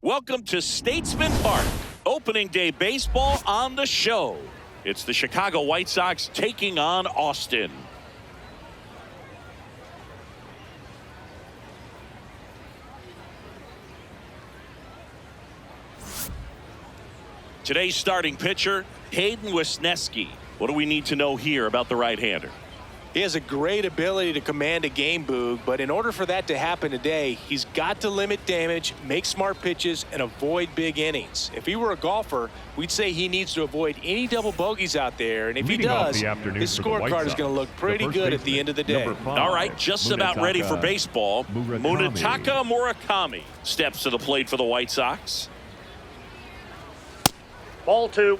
Welcome to Statesman Park. Opening day baseball on the show. It's the Chicago White Sox taking on Austin. Today's starting pitcher, Hayden Wesneski. What do we need to know here about the right-hander? He has a great ability to command a game, Boog, but in order for that to happen today, he's got to limit damage, make smart pitches, and avoid big innings. If he were a golfer, we'd say he needs to avoid any double bogeys out there, and if he does, his scorecard is going to look pretty good at the end of the day. All right, just about ready for baseball. Munetaka Murakami steps to the plate for the White Sox. Ball two.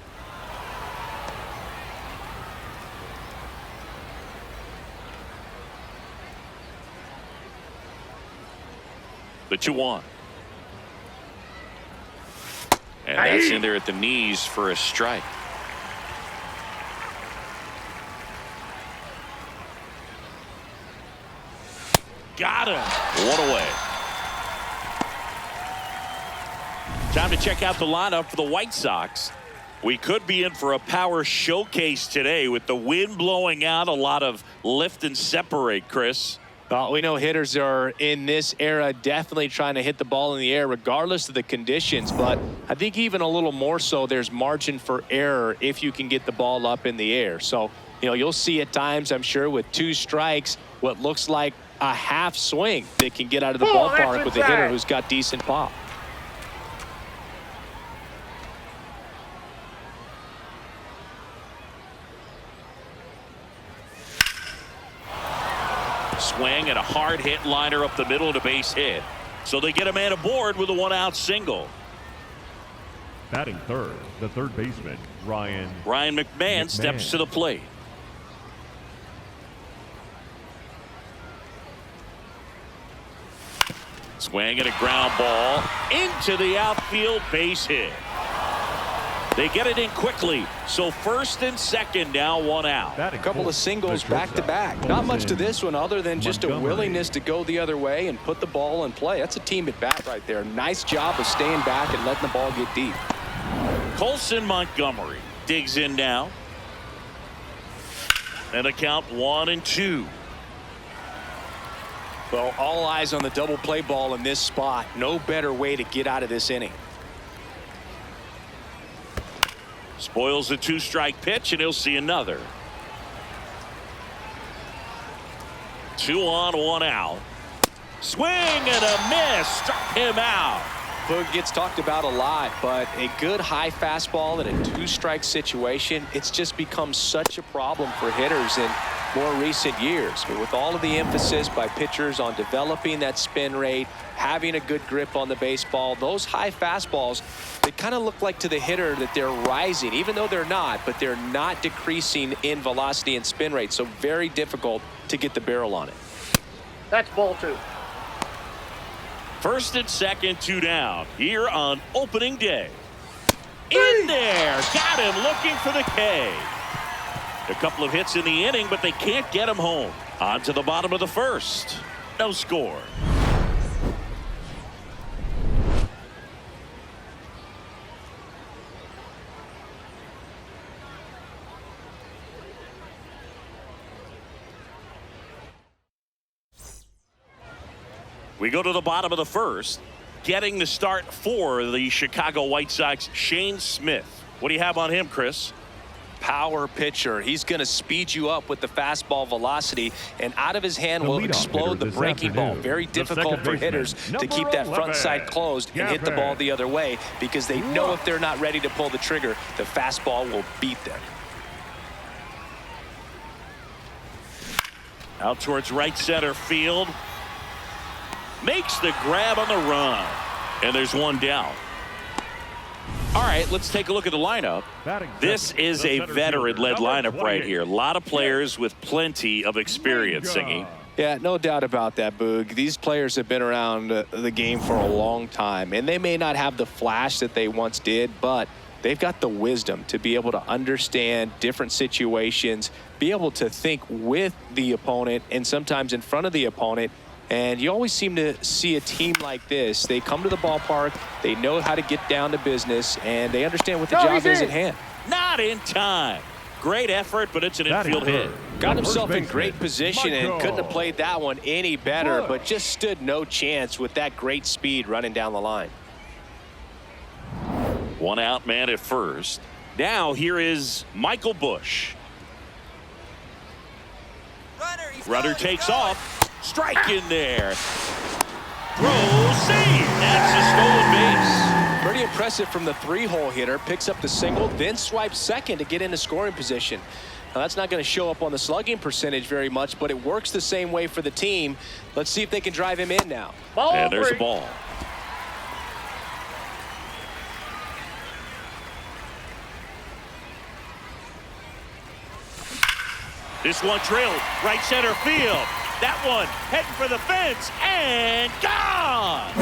The 2-1. And that's in there at the knees for a strike. Got him. One away. Time to check out the lineup for the White Sox. We could be in for a power showcase today with the wind blowing out. A lot of lift and separate, Chris. Well, we know hitters are in this era definitely trying to hit the ball in the air regardless of the conditions, but I think even a little more so there's margin for error if you can get the ball up in the air. So, you'll see at times, I'm sure, with 2 strikes, what looks like a half swing that can get out of the ballpark with a hitter who's got decent pop. Swing and a hard hit liner up the middle and a base hit. So they get a man aboard with a 1-out single. Batting third, the third baseman, Ryan McMahon steps to the plate. Swing and a ground ball into the outfield, base hit. They get it in quickly. So first and second now, 1 out. A couple of singles back to back. Not much to this one other than just a willingness to go the other way and put the ball in play. That's a team at bat right there. Nice job of staying back and letting the ball get deep. Colson Montgomery digs in now. And a count 1-2. Well, all eyes on the double play ball in this spot. No better way to get out of this inning. Spoils the 2-strike pitch, and he'll see another. 2 on, 1 out. Swing and a miss. Struck him out. Boog gets talked about a lot, but a good high fastball in a 2-strike situation, it's just become such a problem for hitters in more recent years. But with all of the emphasis by pitchers on developing that spin rate, having a good grip on the baseball, those high fastballs, they kind of look like to the hitter that they're rising, even though they're not, but they're not decreasing in velocity and spin rate. So very difficult to get the barrel on it. That's ball two. First and second, 2 down here on opening day. In there, got him looking for the K. A couple of hits in the inning, but they can't get him home. On to the bottom of the first. No score. We go to the bottom of the first. Getting the start for the Chicago White Sox, Shane Smith. What do you have on him, Chris? Power pitcher. He's going to speed you up with the fastball velocity, and out of his hand will explode the breaking ball. Very difficult for hitters to keep that front side closed and hit the ball the other way, because they know if they're not ready to pull the trigger, the fastball will beat them. Out towards right center field. Makes the grab on the run. And there's 1 down. All right, let's take a look at the lineup. This is a veteran-led lineup right here. A lot of players with plenty of experience, Singy. Yeah, no doubt about that, Boog. These players have been around the game for a long time, and they may not have the flash that they once did, but they've got the wisdom to be able to understand different situations, be able to think with the opponent and sometimes in front of the opponent, And you always seem to see a team like this. They come to the ballpark, they know how to get down to business, and they understand what the job is at hand. Not in time. Great effort, but it's an infield hit. Got himself in great position and couldn't have played that one any better, but just stood no chance with that great speed running down the line. One out man at first. Now here is Michael Busch. Runner takes off. Strike in there. Throw, save. That's a stolen base. Pretty impressive from the 3-hole hitter. Picks up the single, then swipes second to get into scoring position. Now that's not going to show up on the slugging percentage very much, but it works the same way for the team. Let's see if they can drive him in now. Ball and there's a three. ball. This one drilled right center field. That one heading for the fence and gone.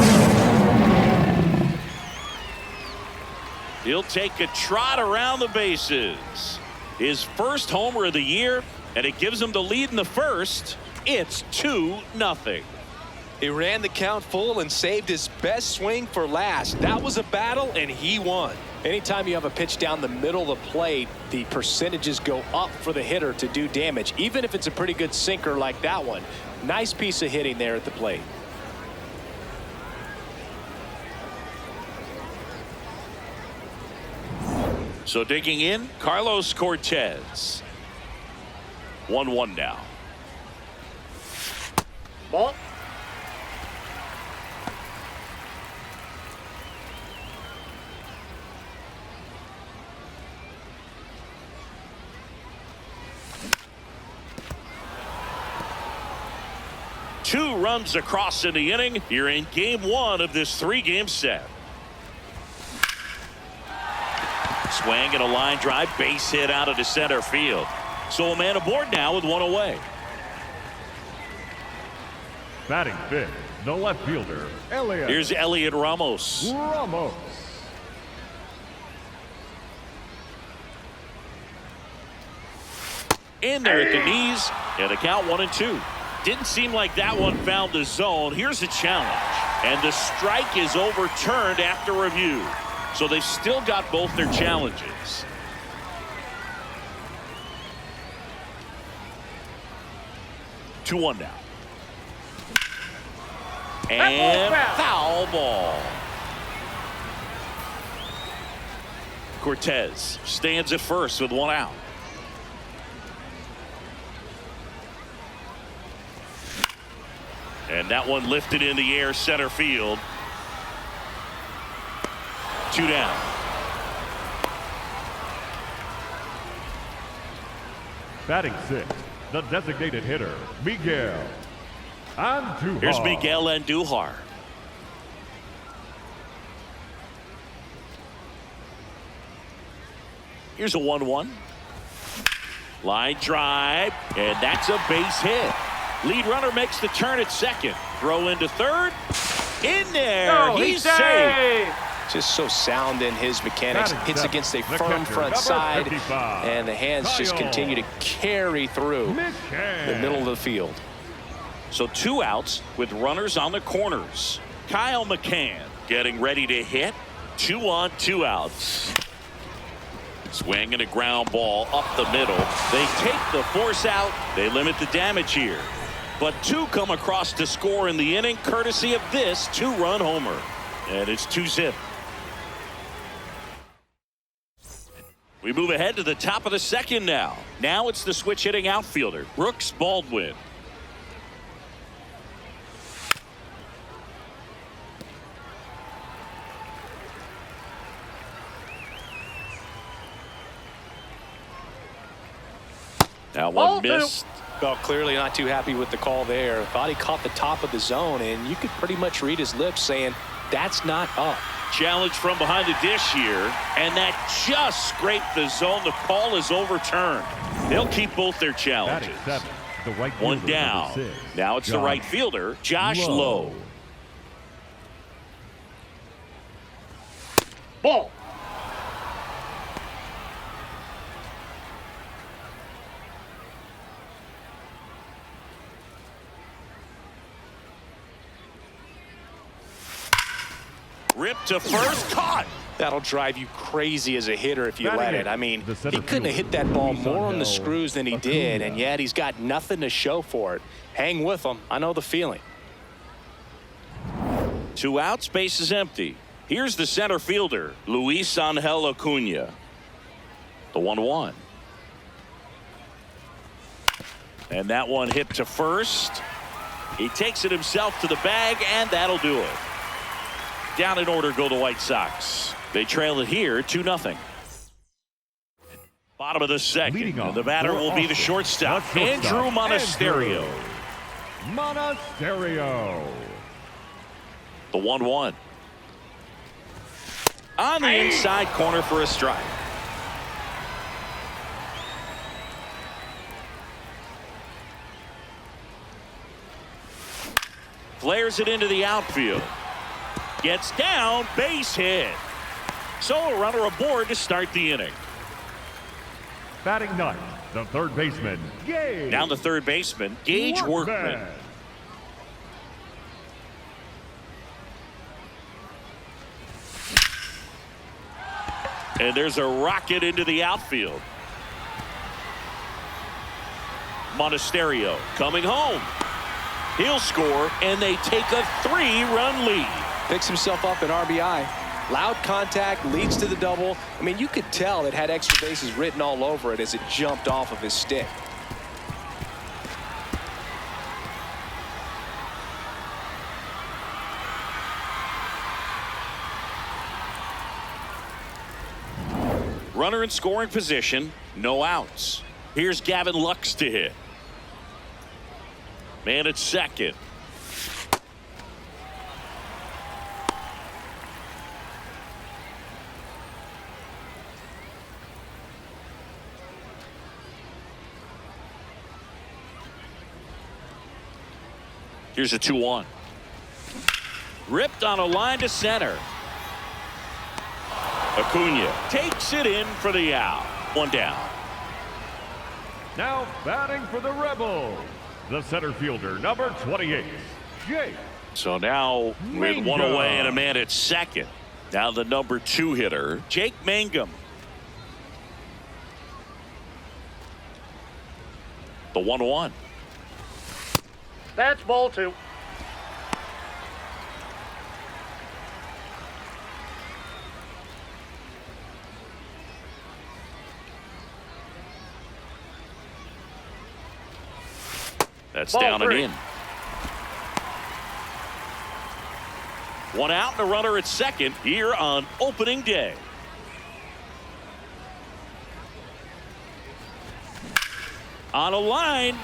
He'll take a trot around the bases. His first homer of the year, and it gives him the lead in the first. It's 2-0. He ran the count full and saved his best swing for last. That was a battle, and he won. Anytime you have a pitch down the middle of the plate, the percentages go up for the hitter to do damage, even if it's a pretty good sinker like that one. Nice piece of hitting there at the plate. So digging in, Carlos Cortez. 1-1 now. Ball. Two runs across in the inning. You're in game one of this 3-game set. Swing and a line drive, base hit out of the center field. So a man aboard now with one away. Batting fifth, the left fielder, Elliot. Here's Elliot Ramos. Ramos. In there at the knees, and a count 1-2. Didn't seem like that one found the zone. Here's a challenge, and the strike is overturned after review. So they've still got both their challenges. Two-one now. And foul ball. Cortez stands at first with one out. And that one lifted in the air center field. Two down. Batting sixth, the designated hitter, Miguel Andujar. Here's Miguel Andujar. Here's a 1-1. Line drive, and that's a base hit. Lead runner makes the turn at second. Throw into third. In there. No, he's safe. Just so sound in his mechanics. Hits against a firm front side, and the hands just continue to carry through the middle of the field. So two outs with runners on the corners. Kyle McCann getting ready to hit. 2 on, 2 outs. Swing and a ground ball up the middle. They take the force out. They limit the damage here. But two come across to score in the inning, courtesy of this 2-run homer. And it's 2-zip. We move ahead to the top of the second now. Now it's the switch hitting outfielder, Brooks Baldwin. That one missed. Well, clearly not too happy with the call there. Thought he caught the top of the zone, and you could pretty much read his lips saying, that's not up. Challenge from behind the dish here, and that just scraped the zone. The call is overturned. They'll keep both their challenges. Seven, the right One fielder, down. number 6, Now it's the right fielder, Josh Lowe. Ball. Ripped to first, caught. That'll drive you crazy as a hitter if you let it. I mean, he couldn't have hit that ball more on the screws than he did, and yet he's got nothing to show for it. Hang with him. I know the feeling. 2 outs, base is empty. Here's the center fielder, Luis Angel Acuna. The 1-1. And that one hit to first. He takes it himself to the bag, and that'll do it. Down in order go the White Sox. They trail it here 2-0. Bottom of the second. The batter will be the shortstop, Andrew Monasterio. Monasterio. The 1-1. On the inside corner for a strike. Flares it into the outfield. Gets down, base hit. So a runner aboard to start the inning. Batting ninth, the third baseman, Gage. Now the third baseman, Gage Workman. And there's a rocket into the outfield. Monasterio coming home. He'll score, and they take a 3-run lead. Picks himself up an RBI. Loud contact, leads to the double. I mean, you could tell it had extra bases written all over it as it jumped off of his stick. Runner in scoring position, no outs. Here's Gavin Lux to hit. Man at second. Here's a 2-1. Ripped on a line to center. Acuna takes it in for the out. 1 down. Now batting for the Rebels, the center fielder, number 28, Jake. So now with 1 away and a man at second. Now the number 2 hitter, Jake Mangum. The 1-1. That's ball 2. That's Ball down 3. and in. 1 out and a runner at second here on opening day. On a line.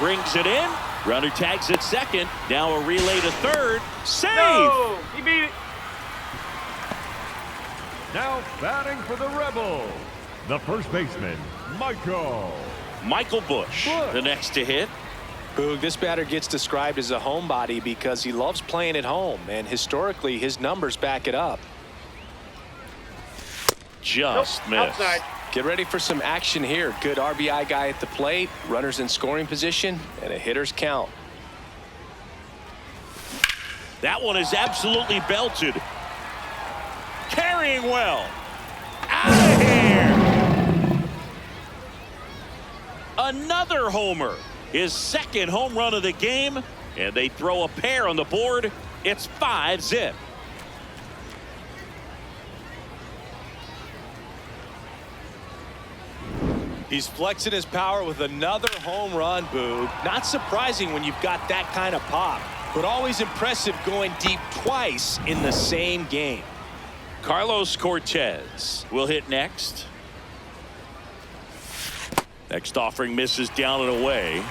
Brings it in. Runner tags at second. Now a relay to third. Save! No! He beat it. Now batting for the Rebels, the first baseman, Michael Busch, the next to hit. Boog, this batter gets described as a homebody because he loves playing at home, and historically his numbers back it up. Just Nope, missed. outside. Get ready for some action here. Good RBI guy at the plate, runners in scoring position, and a hitter's count. That one is absolutely belted. Carrying well. Out of here. Another homer. His second home run of the game. And they throw a pair on the board. It's 5-zip. He's flexing his power with another home run, Boog. Not surprising when you've got that kind of pop, but always impressive going deep twice in the same game. Carlos Cortez will hit next. Next offering misses down and away.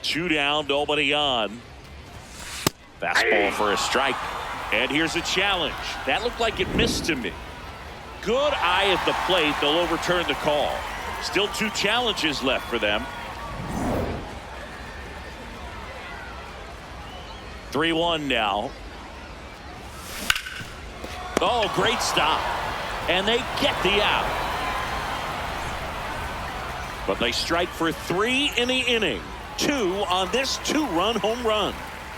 Two down, nobody on. Fastball for a strike. And here's a challenge. That looked like it missed to me. Good eye at the plate. They'll overturn the call. Still 2 challenges left for them. 3-1 now. Oh, great stop. And they get the out. But they strike for 3 in the inning. 2 on this 2-run home run.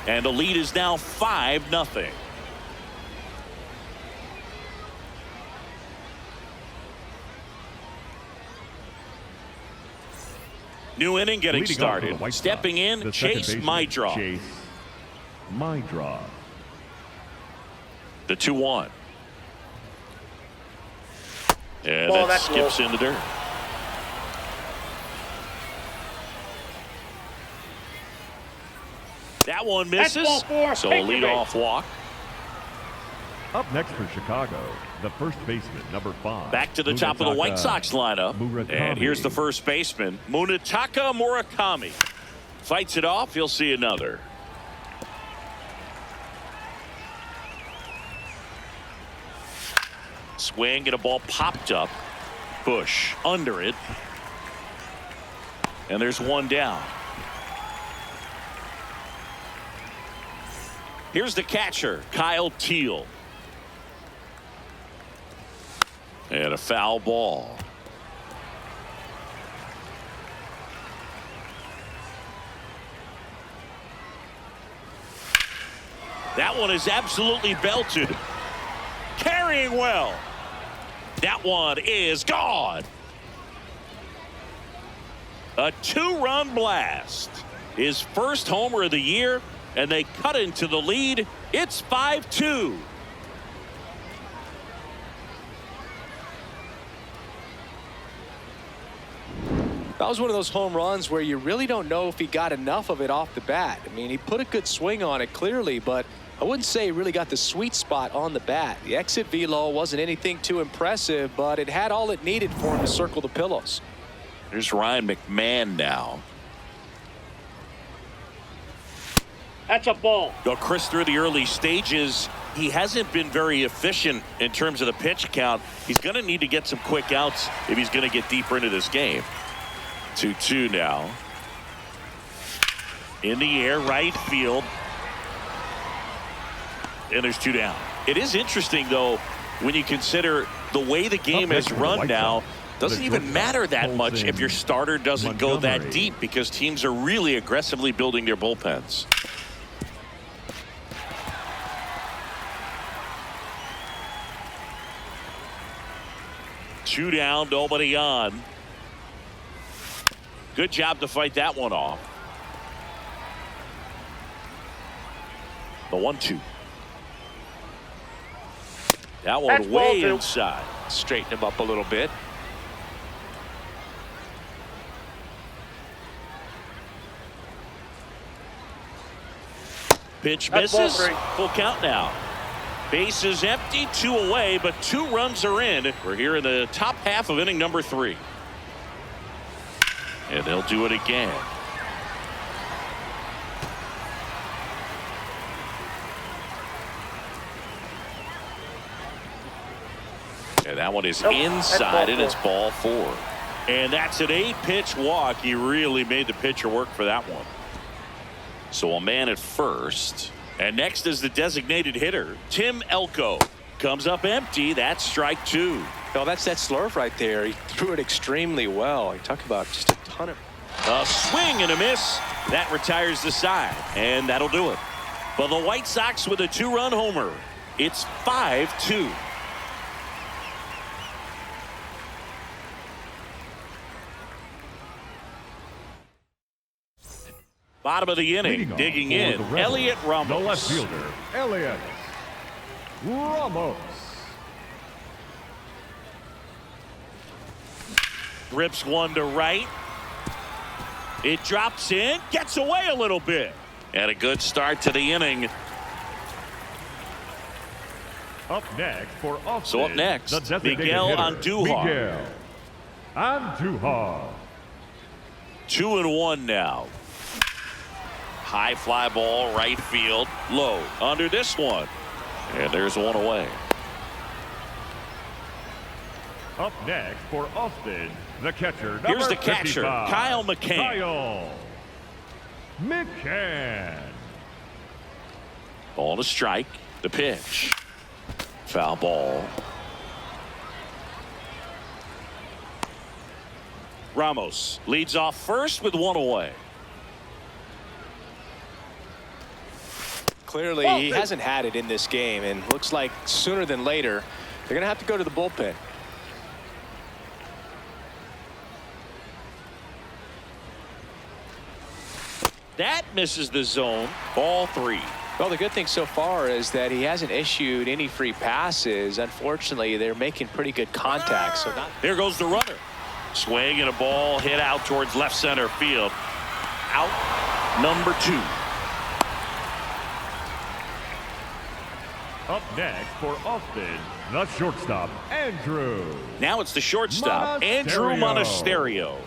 And the lead is now 5-0. New inning getting Leading off for the started. White Stepping Sox, in, the second Chase baseman, Maidra. Chase Maidra. The 2-1. And Ball, that that's skips low. in the dirt. That one That's misses. ball 4. So a Take your leadoff walk. Up next for Chicago, the first baseman, number 5. Back to the top of the White Sox lineup. Murakami. And here's the first baseman, Munetaka Murakami. Fights it off. You'll see another. Swing and a ball popped up. Bush under it. And there's one down. Here's the catcher, Kyle Teal. And a foul ball. That one is absolutely belted. Carrying well. That one is gone. A 2-run blast. His first homer of the year, and they cut into the lead. It's 5-2. That was one of those home runs where you really don't know if he got enough of it off the bat. I mean, he put a good swing on it clearly, but I wouldn't say he really got the sweet spot on the bat. The exit velo wasn't anything too impressive, but it had all it needed for him to circle the pillows. Here's Ryan McMahon now. That's a ball. Well, Chris, through the early stages, he hasn't been very efficient in terms of the pitch count. He's going to need to get some quick outs if he's going to get deeper into this game. 2-2 now. In the air, right field. And there's 2 down. It is interesting, though, when you consider the way the game has run now. Doesn't even matter that much if your starter doesn't go that deep, because teams are really aggressively building their bullpens. Two down, nobody on. Good job to fight that one off. The 1-2. That one That's ball way 2. inside. Straighten him up a little bit. Pitch That's ball misses. 3. Full count now. Base is empty, 2 away, but 2 runs are in. We're here in the top half of inning number 3. And they'll do it again. And that one is Nope, that's inside, ball and it's 4. ball 4. And that's an 8-pitch walk. He really made the pitcher work for that one. So a man at first. And next is the designated hitter, Tim Elko. Comes up empty. That's strike 2. No, that's that slurve right there. He threw it extremely well. You talk about just a ton of. A swing and a miss. That retires the side. And that'll do it. But the White Sox with a 2-run homer. It's 5-2. Bottom of the inning, Leading off digging for in, the Rebels, Elliot Ramos. The left fielder, Elliot Ramos. Rips one to right. It drops in, gets away a little bit. And a good start to the inning. Up next for Austin. So up next, the designated Miguel hitter, Andujar. Miguel Andujar. 2-1 now. High fly ball, right field, low. Under this one. And there's one away. Up next for Austin, the catcher, number Here's the catcher, 55, Kyle McCann. Kyle McCann. Ball to strike. The pitch. Foul ball. Ramos leads off first with one away. Clearly, he hasn't had it in this game, and looks like sooner than later, they're going to have to go to the bullpen. That misses the zone. Ball 3. Well, the good thing so far is that he hasn't issued any free passes. Unfortunately, they're making pretty good contact. So not. There goes the runner. Swing and a ball hit out towards left center field. Out number 2. Up next for Austin, the shortstop, Andrew. Now it's the shortstop, Monasterio. Andrew Monasterio.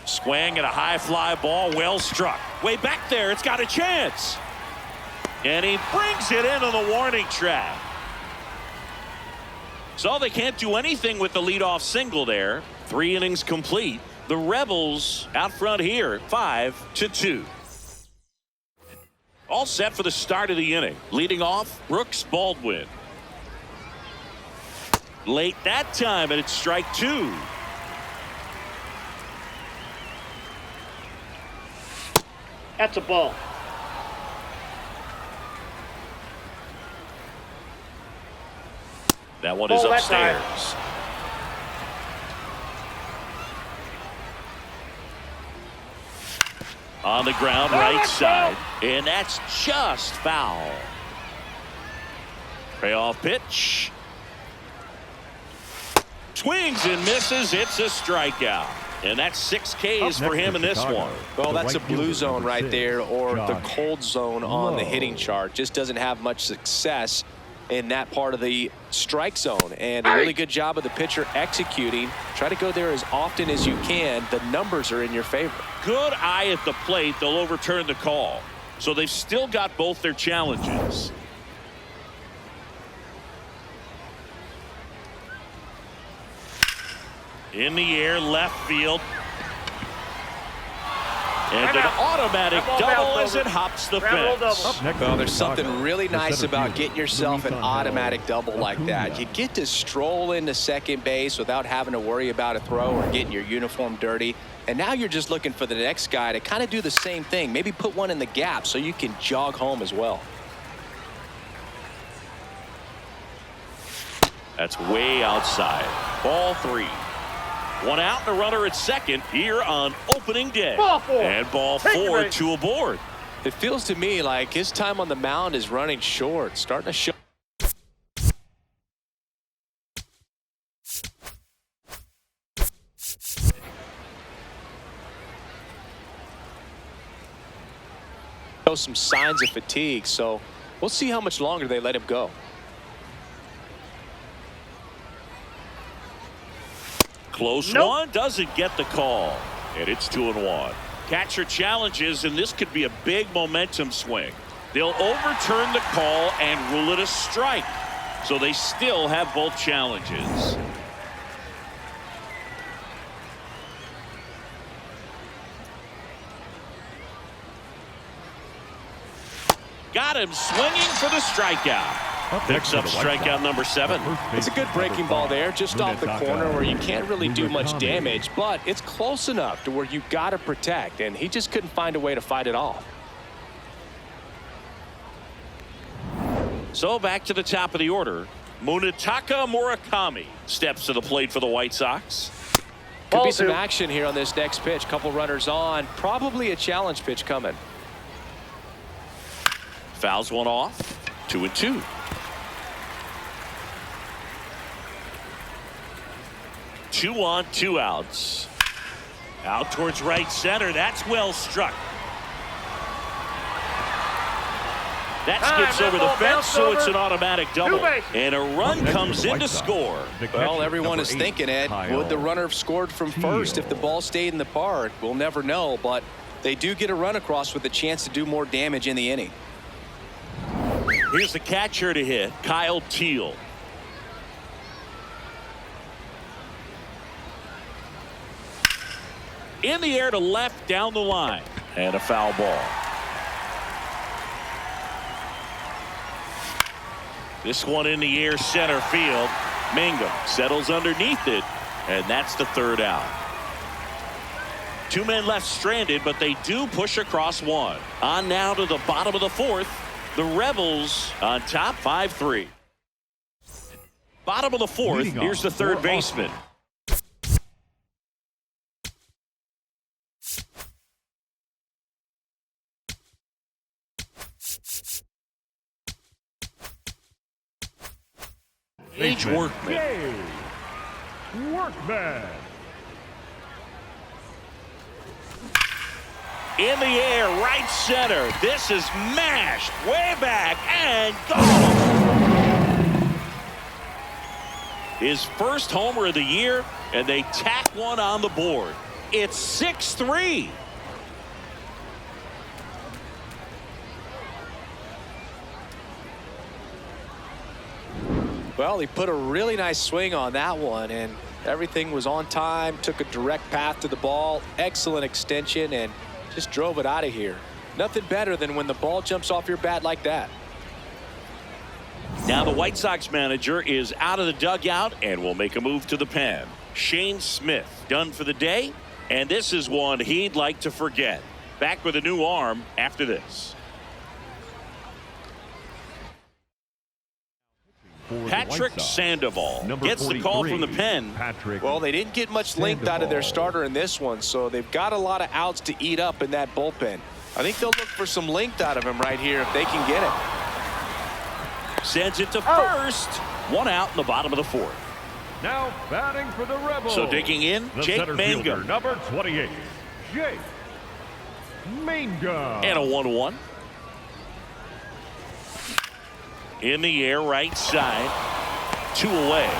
Swing and a high fly ball, well struck. Way back there, it's got a chance. And he brings it in on the warning track. So they can't do anything with the leadoff single there. 3 innings complete. The Rebels out front here, 5-2. All set for the start of the inning. Leading off, Brooks Baldwin. Late that time, and it's strike 2. That's a ball. That one Ball is that upstairs. On the ground, right side. And that's just foul. Payoff pitch. Swings and misses. It's a strikeout. And that's 6 Ks for him in this one. Well, that's a blue zone right there, or the cold zone on the hitting chart. Just doesn't have much success in that part of the strike zone. And a really good job of the pitcher executing. Try to go there as often as you can. The numbers are in your favor. Good eye at the plate. They'll overturn the call. So they've still got both their challenges. In the air, left field. And an automatic double as it hops the fence. Well, there's something really nice about getting yourself an automatic double like that. You get to stroll into second base without having to worry about a throw or getting your uniform dirty. And now you're just looking for the next guy to kind of do the same thing. Maybe put one in the gap so you can jog home as well. That's way outside. Ball 3. One out and a runner at second here on opening day. Ball 4. And ball 4, 2 aboard. It feels to me like his time on the mound is running short, starting to show. Some signs of fatigue, so we'll see how much longer they let him go. Close one, doesn't get the call. And it's 2-1. Catcher challenges, and this could be a big momentum swing. They'll overturn the call and rule it a strike. So they still have both challenges. Got him swinging for the strikeout. Picks up strikeout number 7. It's a good breaking ball there, just off the corner where you can't really do much damage, but it's close enough to where you got to protect, and he just couldn't find a way to fight it off. So back to the top of the order. Munetaka Murakami steps to the plate for the White Sox. Could be some action here on this next pitch. Couple runners on, probably a challenge pitch coming. Fouls one off. 2-2. Two on, 2 outs. Out towards right center. That's well struck. That skips over the fence, so it's an automatic double. And a run comes in to score. Well, everyone is thinking, Ed, would the runner have scored from first if the ball stayed in the park? We'll never know, but they do get a run across with a chance to do more damage in the inning. Here's the catcher to hit, Kyle Teal. In the air to left down the line. And a foul ball. This one in the air, center field. Mangum settles underneath it, and that's the third out. Two men left stranded, but they do push across one. On now to the bottom of the fourth. The Rebels on top 5-3. Bottom of the fourth. Here's the third baseman. Gage Workman. Workman. In the air, right center. This is mashed way back and gone. His first homer of the year, and they tack one on the board. It's 6-3. Well, he put a really nice swing on that one, and everything was on time, took a direct path to the ball, excellent extension, and just drove it out of here. Nothing better than when the ball jumps off your bat like that. Now the White Sox manager is out of the dugout and will make a move to the pen. Shane Smith done for the day, and this is one he'd like to forget. Back with a new arm after this. Patrick Sandoval gets the call from the pen. Well, they didn't get much length out of their starter in this one, so they've got a lot of outs to eat up in that bullpen. I think they'll look for some length out of him right here if they can get it. Sends it to first. One out in the bottom of the fourth. Now batting for the Rebels. So digging in, Jake Mangum. Number 28, Jake Mangum. And a 1-1. In the air, right side. 2 away.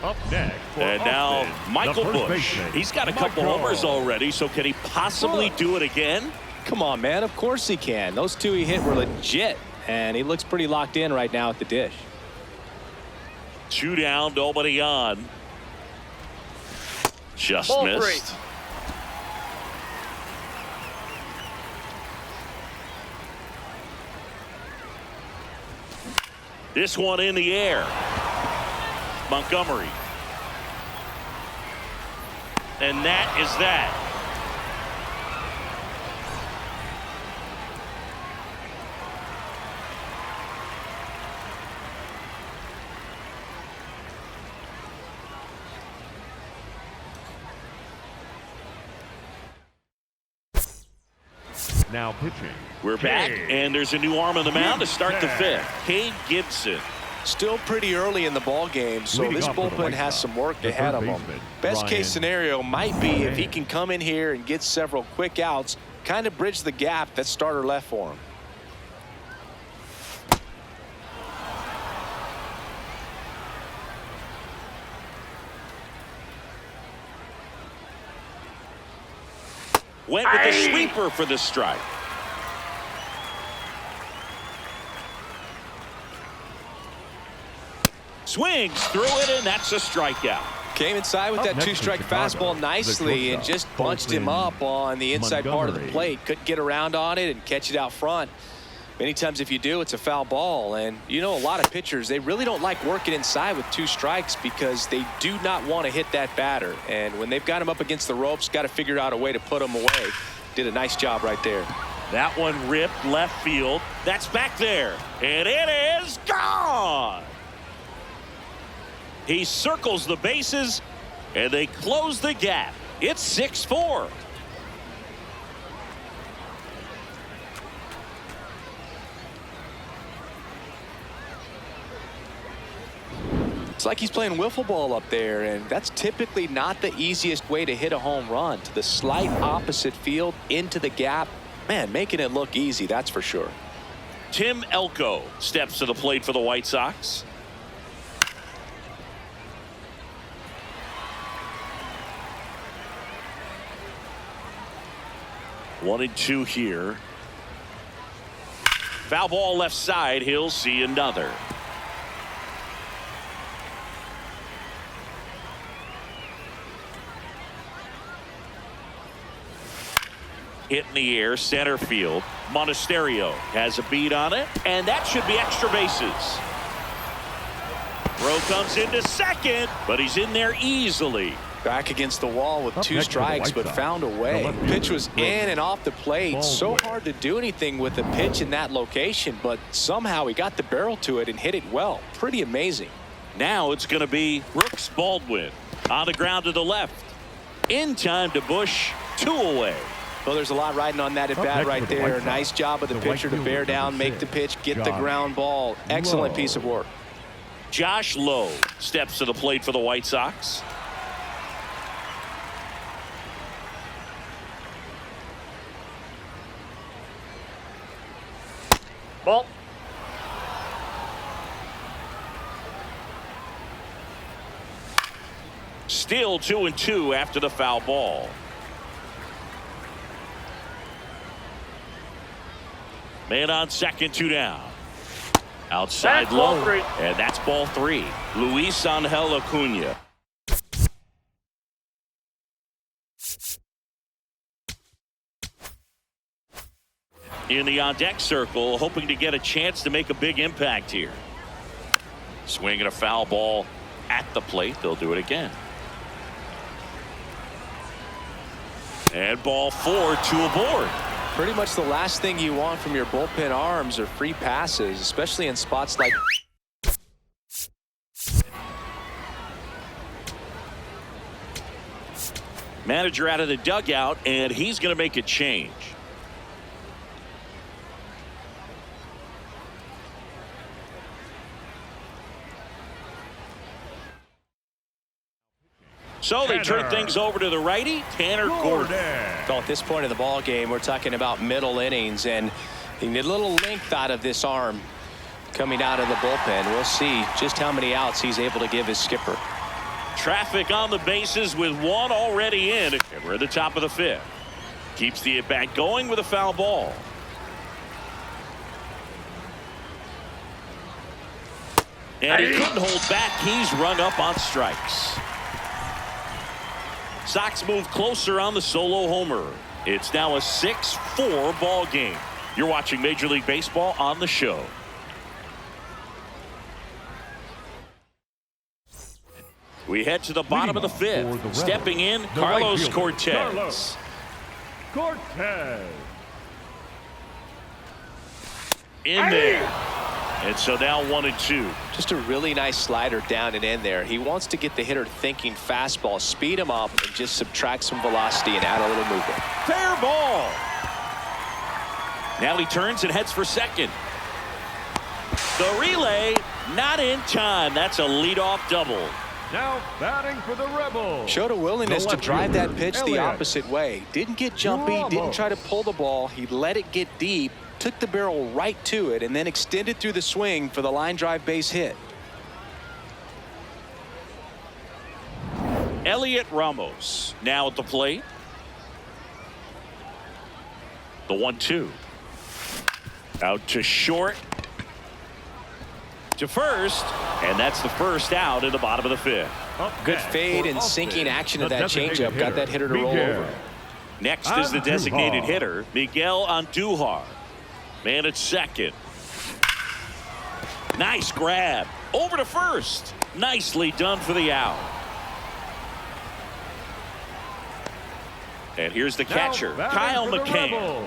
Up next. And now Michael Busch. He's got a couple homers already, so can he possibly do it again? Come on, man. Of course he can. Those two he hit were legit, and he looks pretty locked in right now at the dish. 2 down, nobody on. Just Ball missed. 3. This one in the air. Montgomery. And that is that. Now pitching. We're back, and there's a new arm on the mound to start the fifth. Cade Gibson. Still pretty early in the ball game, so Leading this off for the bullpen White has Sox, some work the ahead third of him. baseman, Best case Ryan scenario might be if he can come in here and get several quick outs, kind of bridge the gap that starter left for him. Went with the sweeper for the strike. Swings through it, and that's a strikeout. Came inside with Up that next two-strike in Chicago, fastball nicely the and just shortstop, bunched him up on the inside part of the Montgomery. plate. Couldn't get around on it and catch it out front. Many times if you do, it's a foul ball. And you know, a lot of pitchers, they really don't like working inside with 2 strikes because they do not want to hit that batter. And when they've got him up against the ropes, got to figure out a way to put him away. Did a nice job right there. That one ripped left field. That's back there. And it is gone. He circles the bases, and they close the gap. It's 6-4. It's like he's playing wiffle ball up there, and that's typically not the easiest way to hit a home run. To the slight opposite field, into the gap. Man, making it look easy, that's for sure. Tim Elko steps to the plate for the White Sox. One and two here. Foul ball left side. He'll see another. hit in the air, center field. Monasterio has a beat on it, and that should be extra bases. Throw comes into second, but he's in there easily. Back against the wall with 2 strikes, but found a way. Pitch was in and off the plate. So hard to do anything with a pitch in that location, but somehow he got the barrel to it and hit it well. Pretty amazing. Now it's going to be Brooks Baldwin on the ground to the left. In time to Bush, 2 away. Well, there's a lot riding on that at bat right there. Nice job of the pitcher to bear down, make the pitch, get the ground ball. Excellent piece of work. Josh Lowe steps to the plate for the White Sox. Ball. Still 2-2 after the foul ball. Man on second, 2 down. Outside That's ball low, 3. and that's ball 3. Luis Angel Acuna. In the on-deck circle, hoping to get a chance to make a big impact here. Swinging a foul ball at the plate. They'll do it again. And ball 4, 2 aboard. Pretty much the last thing you want from your bullpen arms are free passes, especially in spots like. Manager out of the dugout, and he's going to make a change. So they turn things over to the righty, Tanner Gordon. Well, at this point in the ball game, we're talking about middle innings, and you need a little length out of this arm coming out of the bullpen. We'll see just how many outs he's able to give his skipper. Traffic on the bases with 1 already in, and we're at the top of the 5th. Keeps the at-bat going with a foul ball. And he couldn't hold back. He's rung up on strikes. Sox move closer on the solo homer. It's now a 6-4 ball game. You're watching Major League Baseball on the show. We head to the bottom of the 5th. Stepping in, Carlos Cortez. In there. And so now 1-2. Just a really nice slider down and in there. He wants to get the hitter thinking fastball, speed him up, and just subtract some velocity and add a little movement. Fair ball. Now he turns and heads for second. The relay not in time. That's a leadoff double. Now batting for the Rebels. Showed a willingness to drive that pitch the Elliott. opposite way. Didn't get jumpy, didn't try to pull the ball. He let it get deep, took the barrel right to it, and then extended through the swing for the line drive base hit. Elliott Ramos now at the plate. The 1-2. Out to short. To first, and that's the first out in the bottom of the 5th. Good fade and sinking action of that changeup. Got that hitter to roll over. Next is the designated hitter, Miguel Andujar. Man at second. Nice grab. Over to first. Nicely done for the out. And here's the catcher, Kyle McCann.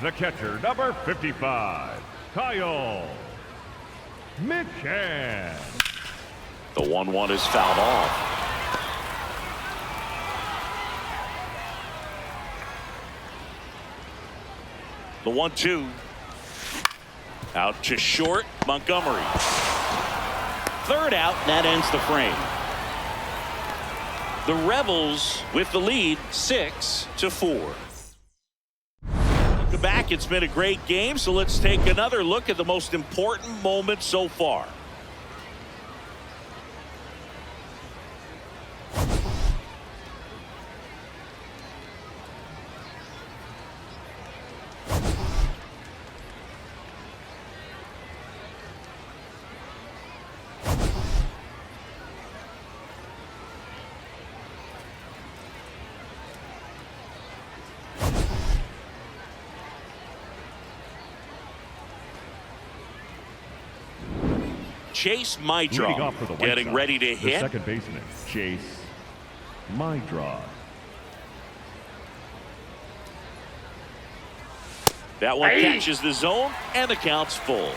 The catcher, number 55, Kyle McCann. The 1-1 is fouled off. The 1-2. Out to short, Montgomery. Third out, and that ends the frame. The Rebels with the lead, 6-4. Welcome back. It's been a great game, so let's take another look at the most important moment so far. Chase Leading off for the Maedron White getting Sox, ready to the hit. second baseman, Chase Maedron. That one catches the zone, and the count's full.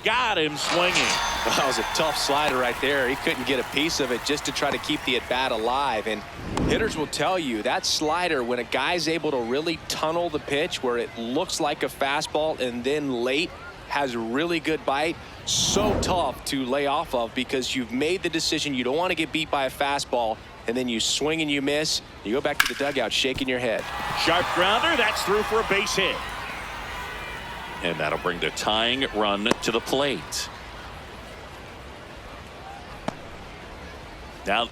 Got him swinging. That was a tough slider right there. He couldn't get a piece of it just to try to keep the at-bat alive. And hitters will tell you that slider, when a guy's able to really tunnel the pitch where it looks like a fastball and then late has a really good bite, so tough to lay off of because you've made the decision you don't want to get beat by a fastball, and then you swing and you miss. You go back to the dugout shaking your head. Sharp grounder. That's through for a base hit. And that'll bring the tying run to the plate. Now,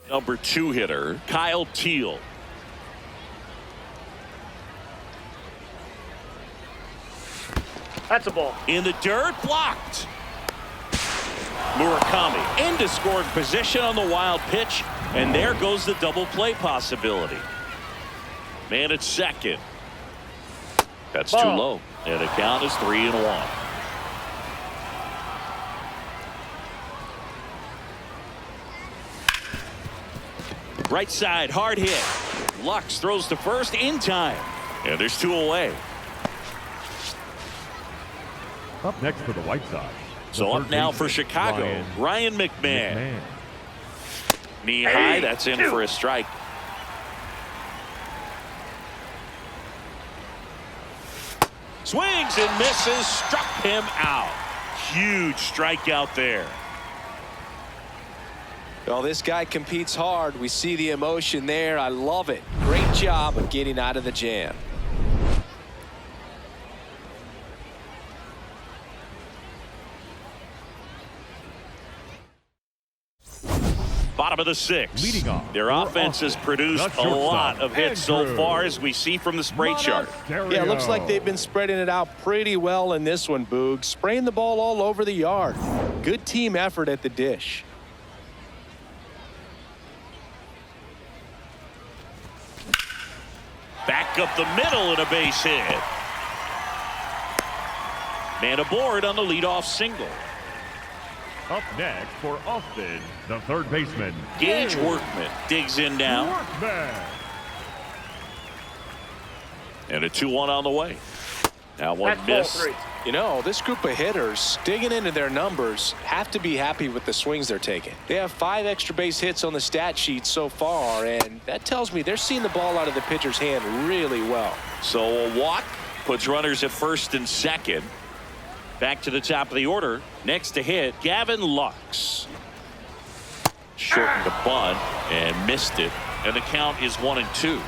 number 2 hitter, Kyle Teel. That's a ball. In the dirt, blocked. Murakami into scoring position on the wild pitch, and there goes the double play possibility. Man at second. That's too Ball. low, and the count is 3-1. Right side, hard hit. Lux throws to first in time, and there's 2 away. Up next for the White Sox. the So up third now baseman, for Chicago, Ryan McMahon. Knee high, that's in for a strike. Swings and misses, struck him out. Huge strikeout there. Well, this guy competes hard. We see the emotion there. I love it. Great job of getting out of the jam. Bottom of the 6th. Leading off Their for offense has Austin, produced the a lot shortstop, of hits so Andrew far, as we see from the spray chart. Yeah, it looks like they've been spreading it out pretty well in this one, Boog. Spraying the ball all over the yard. Good team effort at the dish. Back up the middle and a base hit. Man aboard on the leadoff single. Up next for Austin, the third baseman, Gage Workman digs in now. Workman. And a 2-1 on the way. Now one That's ball miss. 3. You know, this group of hitters, digging into their numbers, have to be happy with the swings they're taking. They have 5 extra base hits on the stat sheet so far, and that tells me they're seeing the ball out of the pitcher's hand really well. So a walk puts runners at first and second. Back to the top of the order. Next to hit, Gavin Lux. Shortened the bunt and missed it. And the count is 1-2.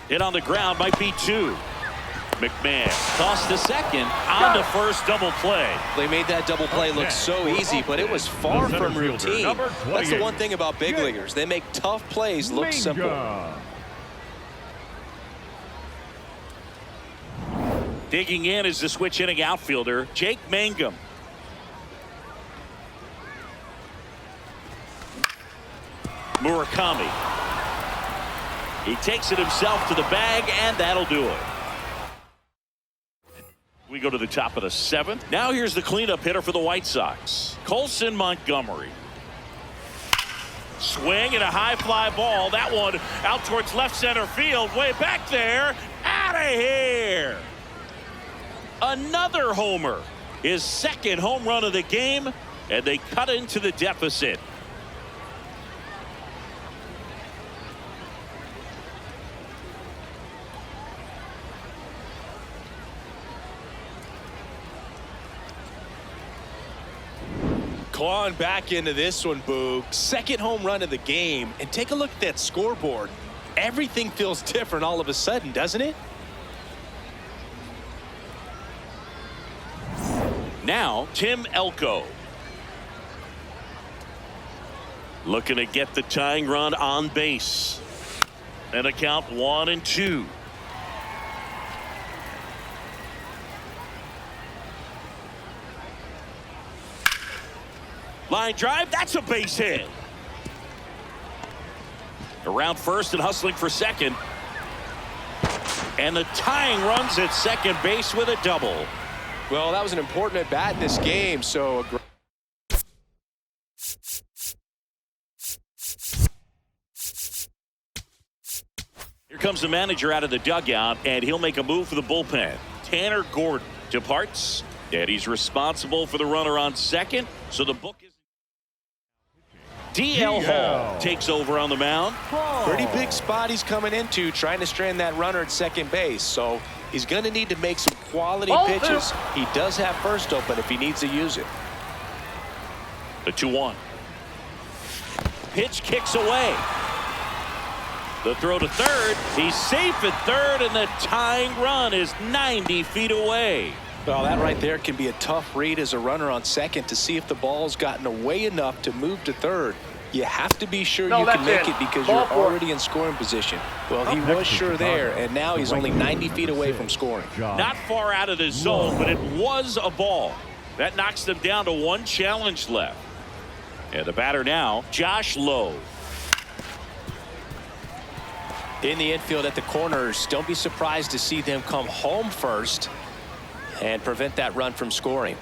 Hit on the ground might be 2. McMahon tossed to second, on to first, double play. They made that double play look so easy, but it was far The center from fielder, routine. number That's the 28. one thing about big leaguers. They make tough plays look simple. Minga. Digging in is the switch hitting outfielder, Jake Mangum. Murakami. He takes it himself to the bag, and that'll do it. We go to the top of the 7th. Now here's the cleanup hitter for the White Sox, Colson Montgomery. Swing and a high fly ball. That one out towards left center field, way back there. Out of here. Another homer. His second home run of the game, and they cut into the deficit. Clawing back into this one, Boog. Second home run of the game. And take a look at that scoreboard. Everything feels different all of a sudden, doesn't it? Now, Tim Elko. Looking to get the tying run on base. And a count 1-2. Line drive, that's a base hit. Around first and hustling for second. And the tying runs at second base with a double. Well, that was an important at bat in this game, so here comes the manager out of the dugout, and he'll make a move for the bullpen. Tanner Gordon departs, and he's responsible for the runner on second, so the book is DL Hall takes over on the mound. pretty big spot he's coming into, trying to strand that runner at second base. So he's going to need to make some quality pitches. He does have first open if he needs to use it. The 2-1. Pitch kicks away. The throw to third. He's safe at third, and the tying run is 90 feet away. Well, that right there can be a tough read as a runner on second to see if the ball's gotten away enough to move to third. You have to be sure you can make it because you're already in scoring position. Well, he was sure there, and now he's only 90 feet away from scoring. Not far out of the zone, but it was a ball. That knocks them down to one challenge left. And the batter now, Josh Lowe. In the infield at the corners, don't be surprised to see them come home first and prevent that run from scoring.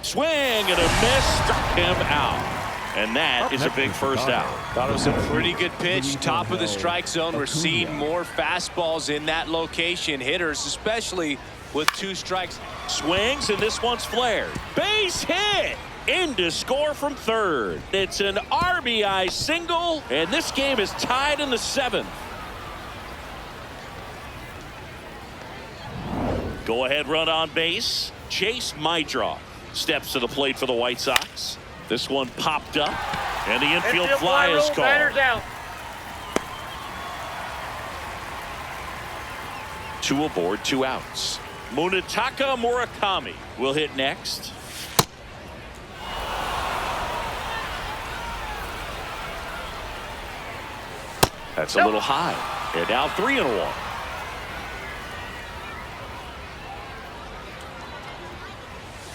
Swing and a miss, struck him out. And that is a big first out. Thought it was a pretty good pitch, top of the strike zone. We're seeing more fastballs in that location. Hitters, especially with 2 strikes. Swings, and this one's flared. Base hit! In to score from third. It's an RBI single, and this game is tied in the 7th. Go-ahead run on base. Chase Maedroff steps to the plate for the White Sox. This one popped up, and the infield fly is called. Out. 2 aboard, 2 outs. Munetaka Murakami will hit next. That's a little high. And now 3-1.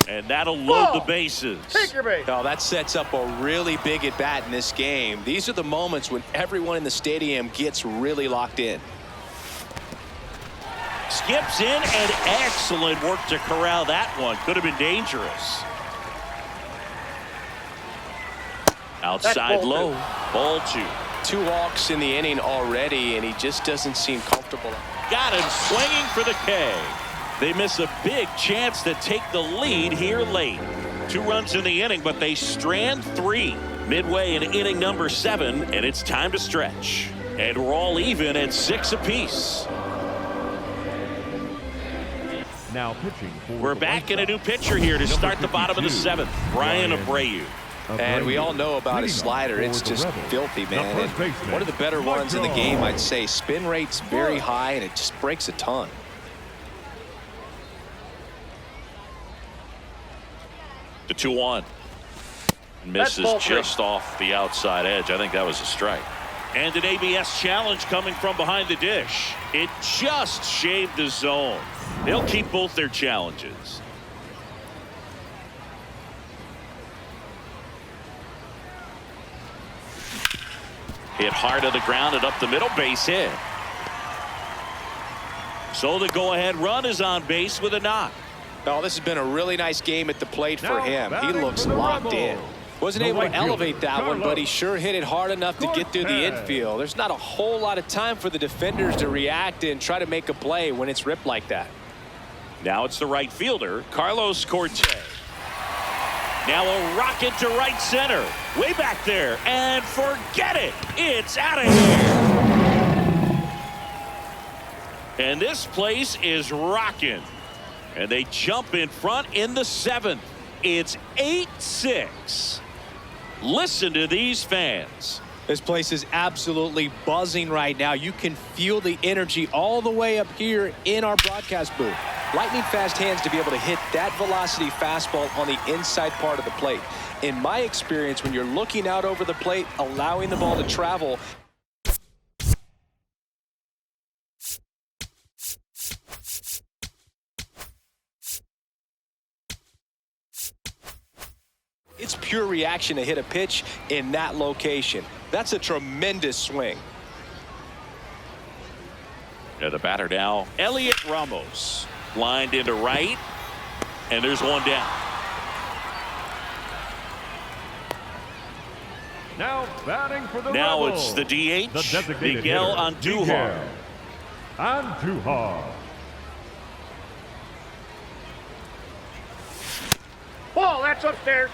And that'll load the bases. Take your base. Oh, that sets up a really big at bat in this game. These are the moments when everyone in the stadium gets really locked in. Skips in, and excellent work to corral that one. Could have been dangerous. Outside low. Ball 2. 2 walks in the inning already, and he just doesn't seem comfortable. Got him swinging for the K. They miss a big chance to take the lead here late. 2 runs in the inning, but they strand 3. Midway in inning number 7, and it's time to stretch. And we're all even at 6 apiece. Now pitching for We're back in a new pitcher here to start the bottom of the 7th. Brian Abreu. And we all know about his slider. It's just filthy, man. And one of the better ones in the game, I'd say. Spin rate's very high, and it just breaks a ton. The 2-1. Misses just off the outside edge. I think that was a strike. And an ABS challenge coming from behind the dish. It just shaved the zone. They'll keep both their challenges. Hit hard to the ground and up the middle, base hit. So the go-ahead run is on base with a knock. Oh, this has been a really nice game at the plate for him. He looks locked in. Wasn't able to elevate that one, but he sure hit it hard enough to get through the infield. There's not a whole lot of time for the defenders to react and try to make a play when it's ripped like that. Now it's the right fielder, Carlos Cortez. Now a rocket to right center. Way back there. And forget it. It's out of here. And this place is rocking. And they jump in front in the 7th. It's 8-6. Listen to these fans. This place is absolutely buzzing right now. You can feel the energy all the way up here in our broadcast booth. Lightning fast hands to be able to hit that velocity fastball on the inside part of the plate. In my experience, when you're looking out over the plate, allowing the ball to travel, it's pure reaction to hit a pitch in that location. That's a tremendous swing. Yeah, the batter now, Elliot Ramos. Lined into right, and there's one down. Now batting for the Now Rebels, it's the DH, the designated Miguel hitter, Andujar. Miguel Andujar. Ball, that's upstairs.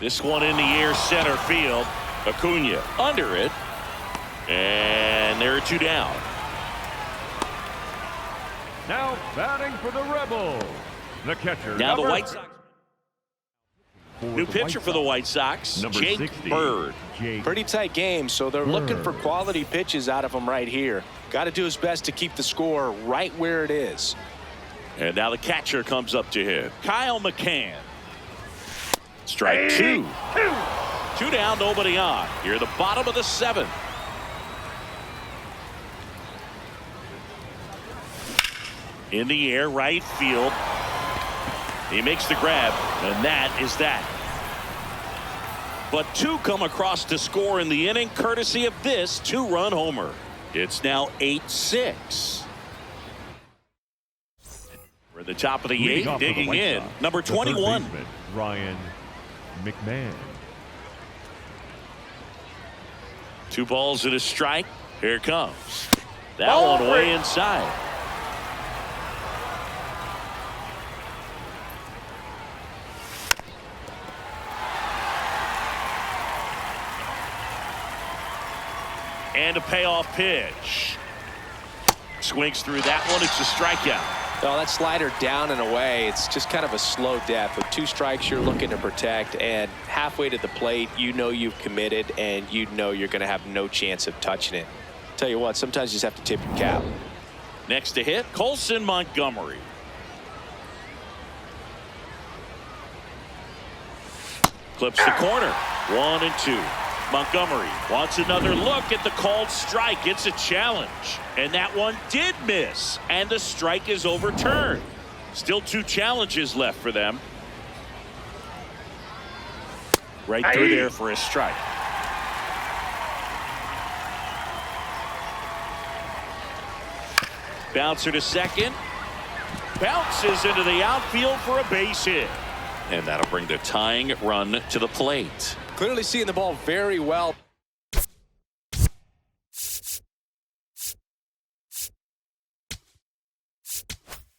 This one in the air, center field. Acuna under it. And there are two down. Now batting for the Rebels, the catcher. Now the number White Sox. New pitcher for the White Sox, number Jake 60, Bird. Jake Pretty tight game, so they're looking for Bird. quality pitches out of him right here. Got to do his best to keep the score right where it is. And now the catcher comes up to him, Kyle McCann. Strike two. Two down, nobody on. Here at the bottom of the seventh. In the air, right field. He makes the grab, and that is that. But two come across to score in the inning, courtesy of this two-run homer. It's now 8-6. We're at the top of the leading eighth, off for the digging White in. Sox, Number the third 21. baseman, Ryan McMahon. 2 balls and a strike. Here it comes. That Ball one way three. inside. And a payoff pitch. Swings through that one. It's a strikeout. Oh, that slider down and away. It's just kind of a slow death. With 2 strikes, you're looking to protect, and halfway to the plate, you know you've committed, and you know you're going to have no chance of touching it. Tell you what, sometimes you just have to tip your cap. Next to hit, Colson Montgomery. Clips the corner. 1-2. Montgomery wants another look at the called strike. It's a challenge. And that one did miss. And the strike is overturned. Still 2 challenges left for them. Right through there for a strike. Bouncer to second. Bounces into the outfield for a base hit. And that'll bring the tying run to the plate. Clearly seeing the ball very well.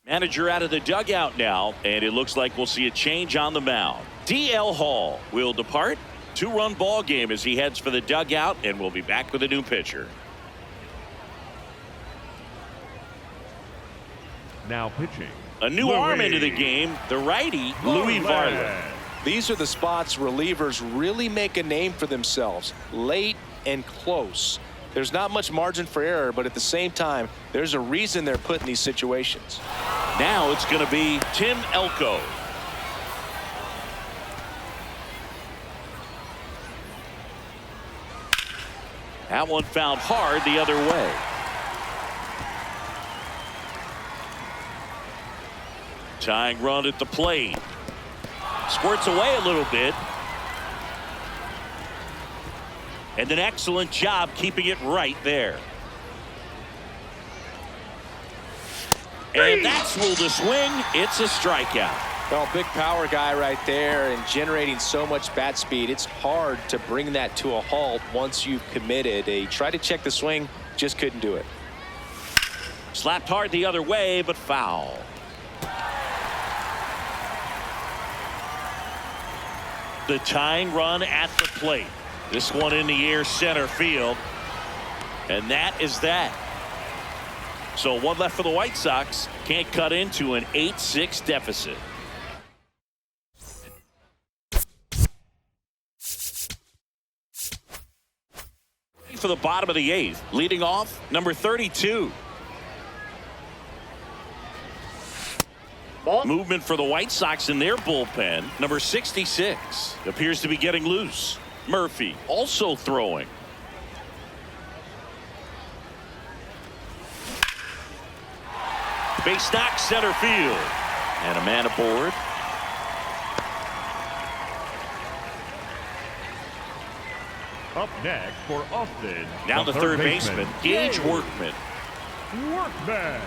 Manager out of the dugout now, and it looks like we'll see a change on the mound. DL Hall will depart. 2-run ball game as he heads for the dugout, and we'll be back with a new pitcher. Now pitching. A new arm into the game, the righty, Louis Varland. These are the spots relievers really make a name for themselves. Late and close. There's not much margin for error, but at the same time, there's a reason they're put in these situations. Now it's going to be Tim Elko. That one fouled hard the other way. Tying run at the plate. Squirts away a little bit. And an excellent job keeping it right there. And that's ruled a swing. It's a strikeout. Well, big power guy right there and generating so much bat speed. It's hard to bring that to a halt once you've committed. He tried to check the swing, just couldn't do it. Slapped hard the other way, but foul. The tying run at the plate. This one in the air, center field. And that is that. So 1 left for the White Sox. Can't cut into an 8-6 deficit. For the bottom of the 8th, leading off, number 32. Ball. Movement for the White Sox in their bullpen. Number 66 appears to be getting loose. Murphy also throwing. Base knock center field. And a man aboard. Up next for Austin. Now the third baseman, Gage Workman. Workman.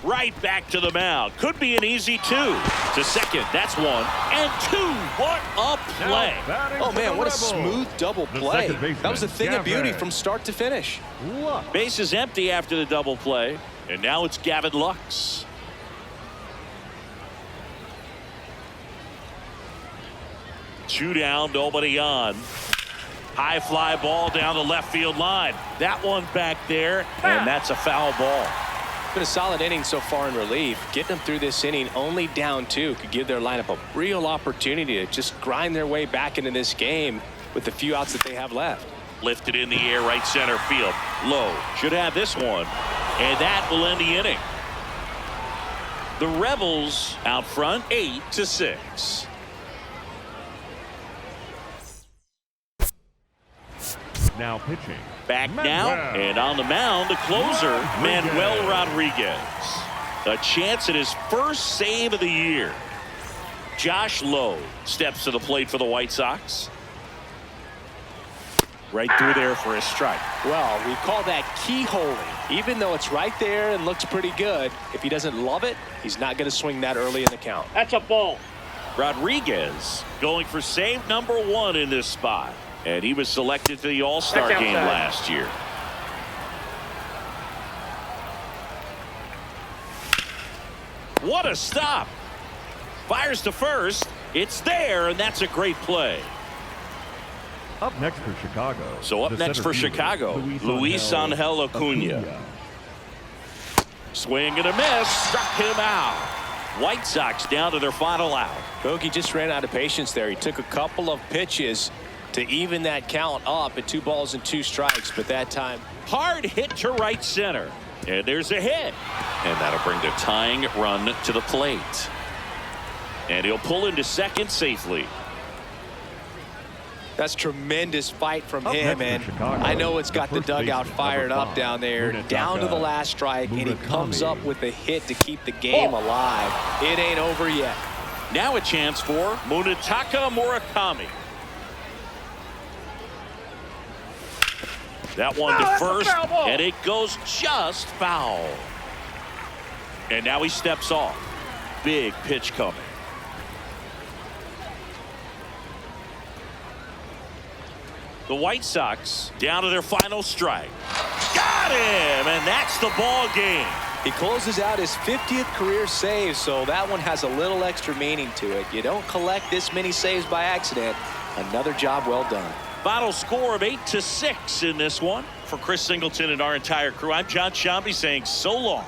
Right back to the mound. Could be an easy 2. To second. That's 1 and 2. What a play. Oh, man, what a smooth double play. That was a thing of beauty from start to finish. Base is empty after the double play. And now it's Gavin Lux. Two down, nobody on. High fly ball down the left field line. That one back there, and that's a foul ball. Been a solid inning so far in relief. Getting them through this inning only down 2 could give their lineup a real opportunity to just grind their way back into this game with the few outs that they have left. Lifted in the air, right center field. Low. Should have this one. And that will end the inning. The Rebels out front 8-6. Now pitching. Back now, and on the mound, the closer, Manuel Rodriguez. A chance at his first save of the year. Josh Lowe steps to the plate for the White Sox. Right through there for a strike. Well, we call that keyholing. Even though it's right there and looks pretty good, if he doesn't love it, he's not going to swing that early in the count. That's a ball. Rodriguez going for save number 1 in this spot. And he was selected to the All-Star game last year. What a stop. Fires to first. It's there, and that's a great play. Up next for Chicago. So up next for Chicago, Luis Angel Acuna. Swing and a miss. Struck him out. White Sox down to their final out. Bogey just ran out of patience there. He took a couple of pitches to even that count up at 2 balls and 2 strikes, but that time hard hit to right center, and there's a hit, and that'll bring the tying run to the plate, and he'll pull into second safely. That's tremendous fight from him, and I know it's got the dugout fired up down there, down to the last strike, and he comes up with a hit to keep the game alive. It ain't over yet. Now a chance for Munetaka Murakami. That one to first, and it goes just foul. And now he steps off. Big pitch coming. The White Sox down to their final strike. Got him, and that's the ball game. He closes out his 50th career save, so that one has a little extra meaning to it. You don't collect this many saves by accident. Another job well done. Final score of 8-6 in this one. For Chris Singleton and our entire crew, I'm John Shambi saying so long.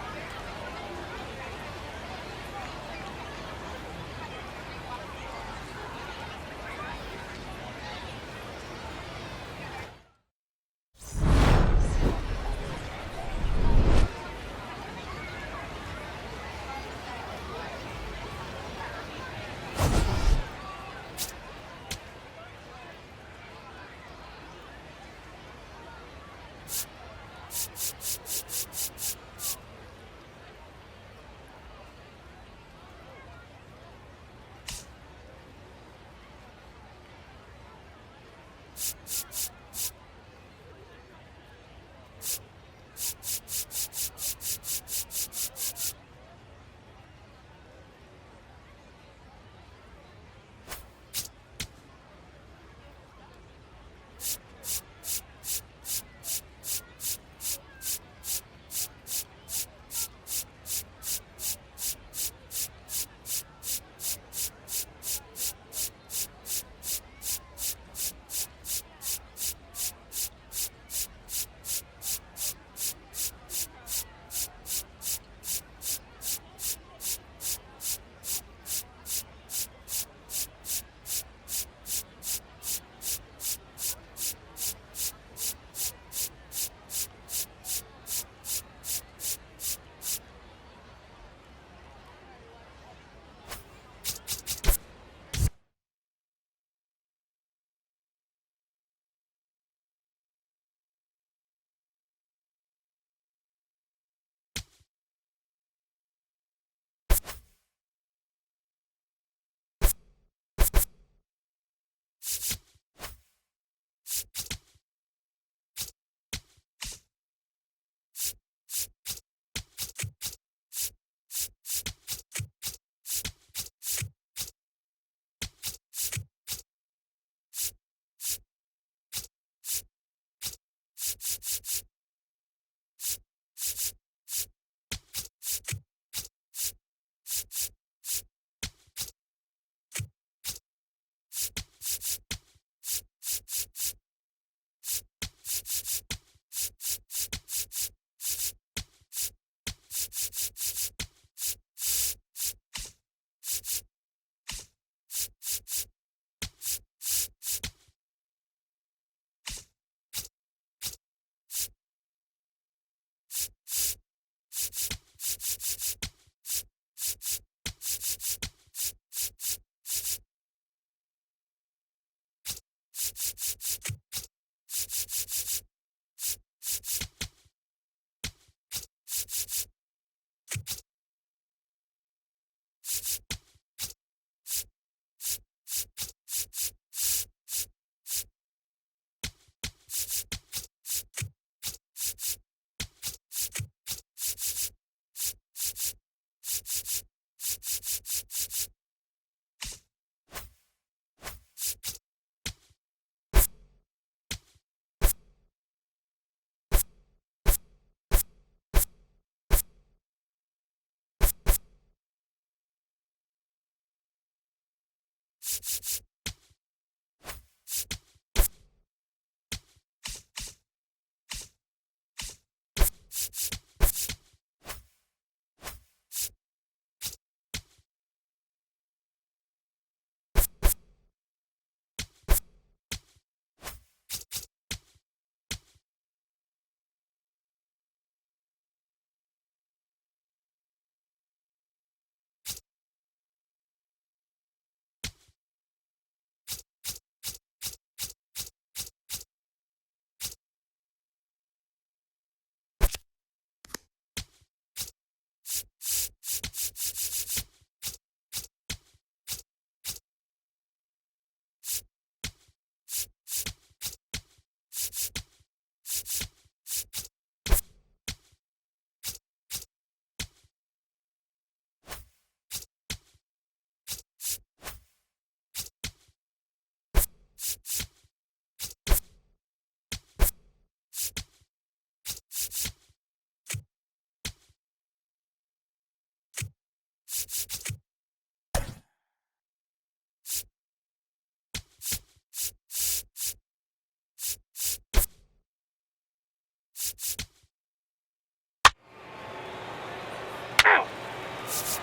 Out.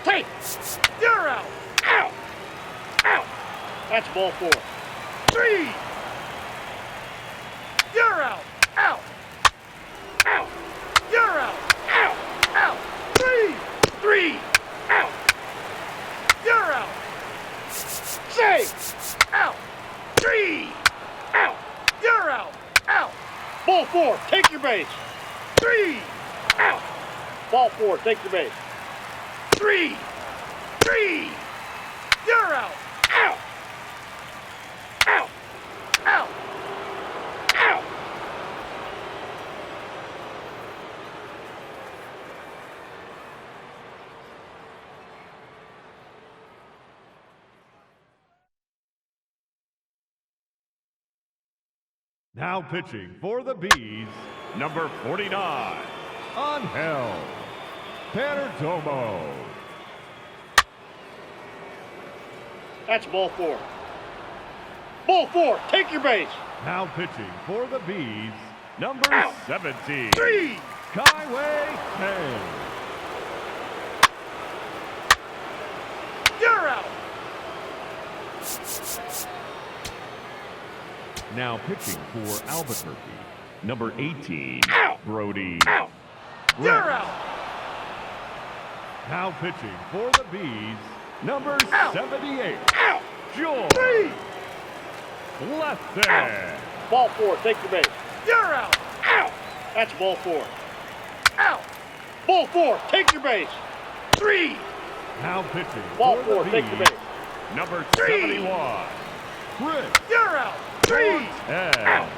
Take. You're out. Out. Out. That's ball 4. 3. You're out. Out. Out. You're out. Out. Out. 3. 3. Out. You're out. Safe. Out. 3. Out. You're out. Out. Ball 4. Take your base. 3. Out. Ball 4. Take your base. 3. 3. You're out. Out. Out. Out. Out. Now pitching for the Bees, number 49, Angel Perdomo. That's ball 4. Ball 4. Take your base. Now pitching for the Bees, number Out. 17, 3. Kaiwei Ken. You're out. Now pitching for Albuquerque, number 18, Out. Brody. Out. Brett. You're out. Now pitching for the Bees, number Out. 78, Out. George 3. Lefty. Ball 4. Take your base. You're out. Out. That's ball 4. Out. Ball 4. Take your base. 3. Now pitching Ball for 4. the Take your Bees, base. number 3. 71, Chris You're out. 3. Cortez. Out.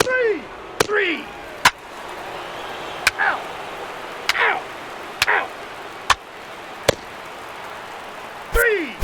3. 3. Out. Out. Out. 3.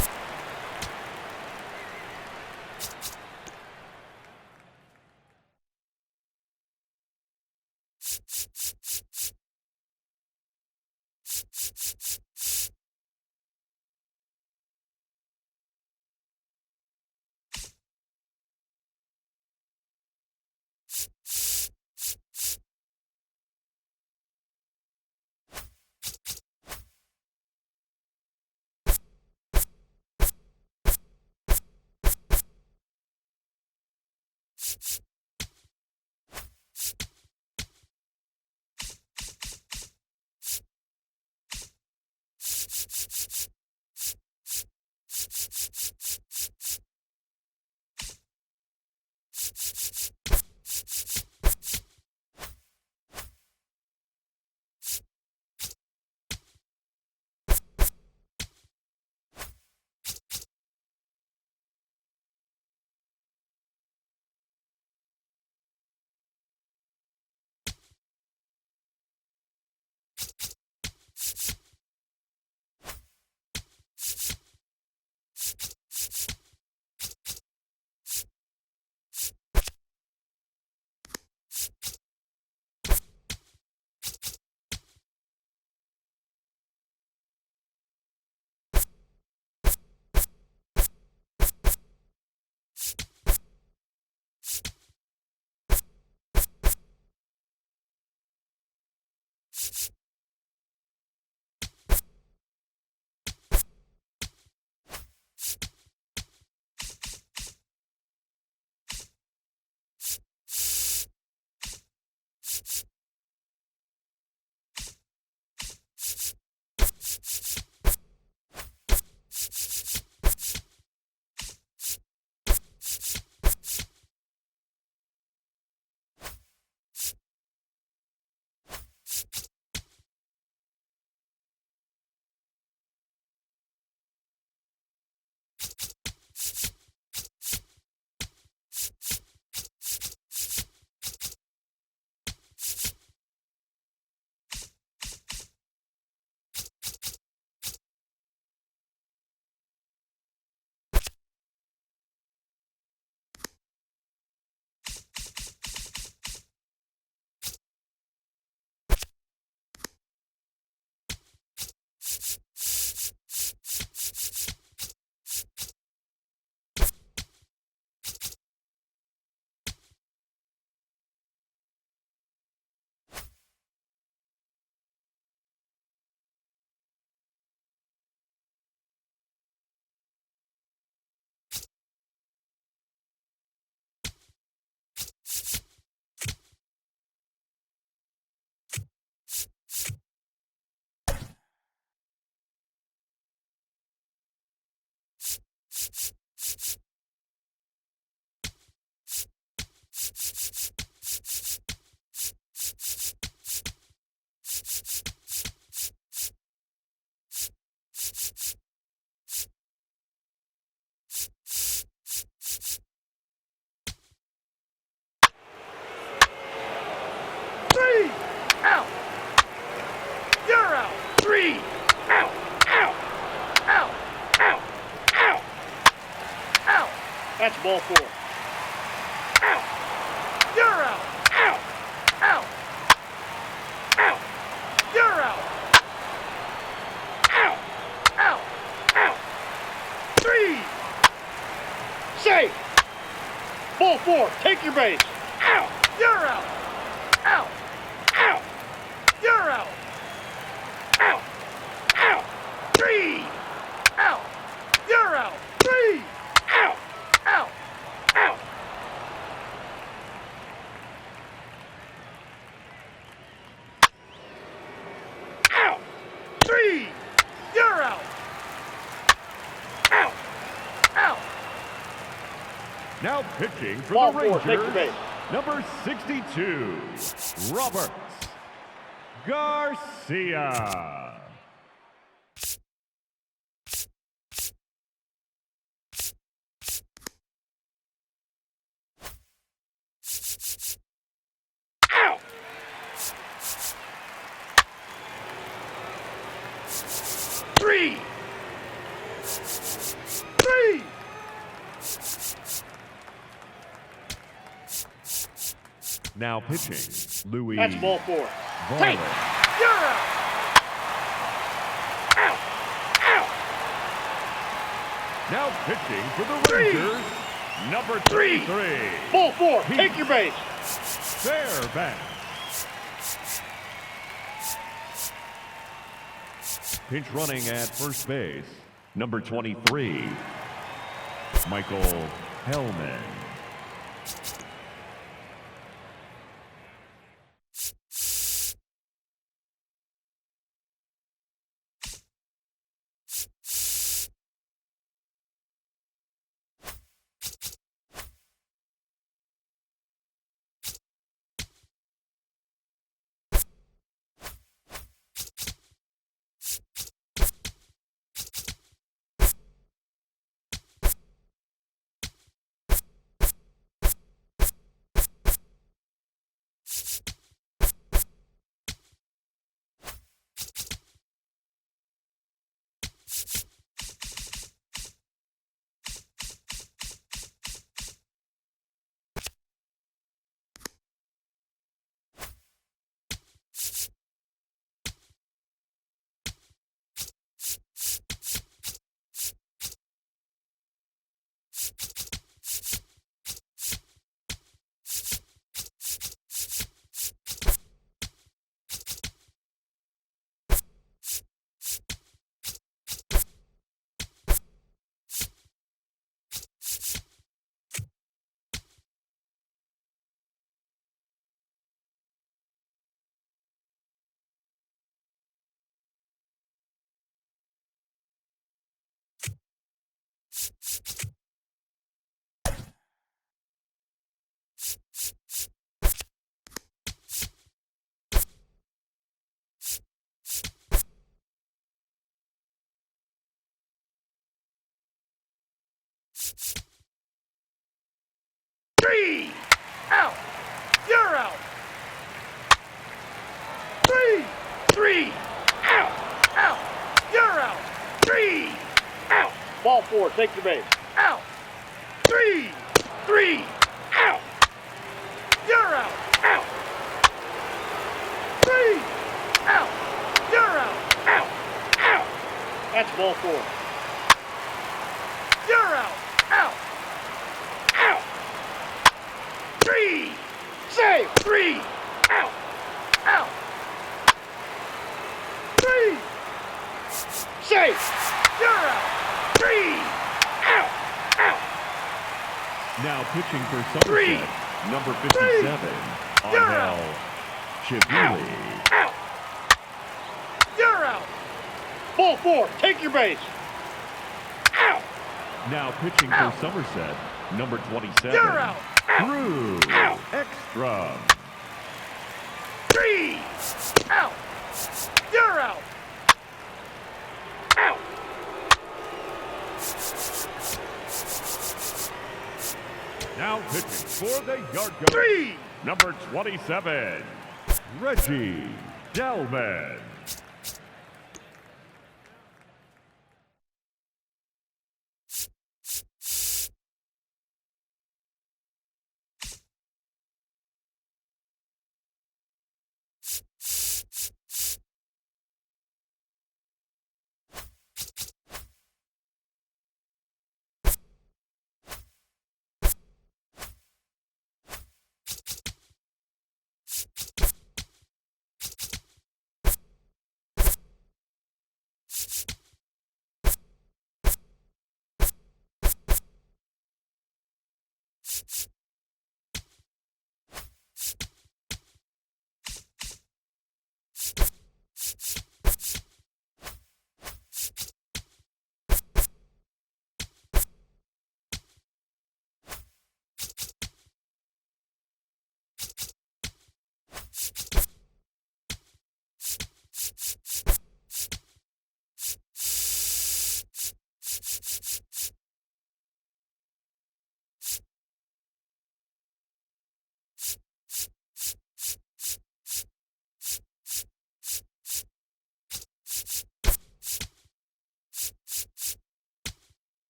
That's ball 4. Out. You're out. Out. Out. Out. You're out. Out. Out. Out. 3. Safe. Ball 4. Take your base. Out. You're out. Out. Out. You're out. Out. Out. 3. Out. You're out. 3. Out. Out. Out. Out. 3. You're out. Out. Out. Now pitching for Ball the 4, take the Rangers, base. number 62, Robert Garcia. Out. 3. 3. Now pitching, Louis That's ball 4. Take. Varley. You're out. Out. Out. Now pitching for the 3. Rangers, number 3. 33, Ball 4. Take your base. Fairbanks. Pinch running at first base, number 23, Michael Hellman. Three. Out. You're out. 3. 3. Out. Out. You're out. 3. Out. Ball 4. Take the base. Out. 3. 3. Out. You're out. Out. 3. Out. You're out. Out. Out. That's ball 4. You're out. Out. Out. 3. Save. 3. Out. Out. 3. Save. You're out. 3. Out. Out. Now pitching for 3. Somerset, number 57, You're Angel Chivili. Out. You're out. Ball 4. Take your base. Out. Now pitching Out. for Somerset, number 27, You're out. Out. Drew Out. Ekstrom. 3. Out. You're out. Out. Now pitching for the Yard Goats, 3. number 27, Reggie Delman.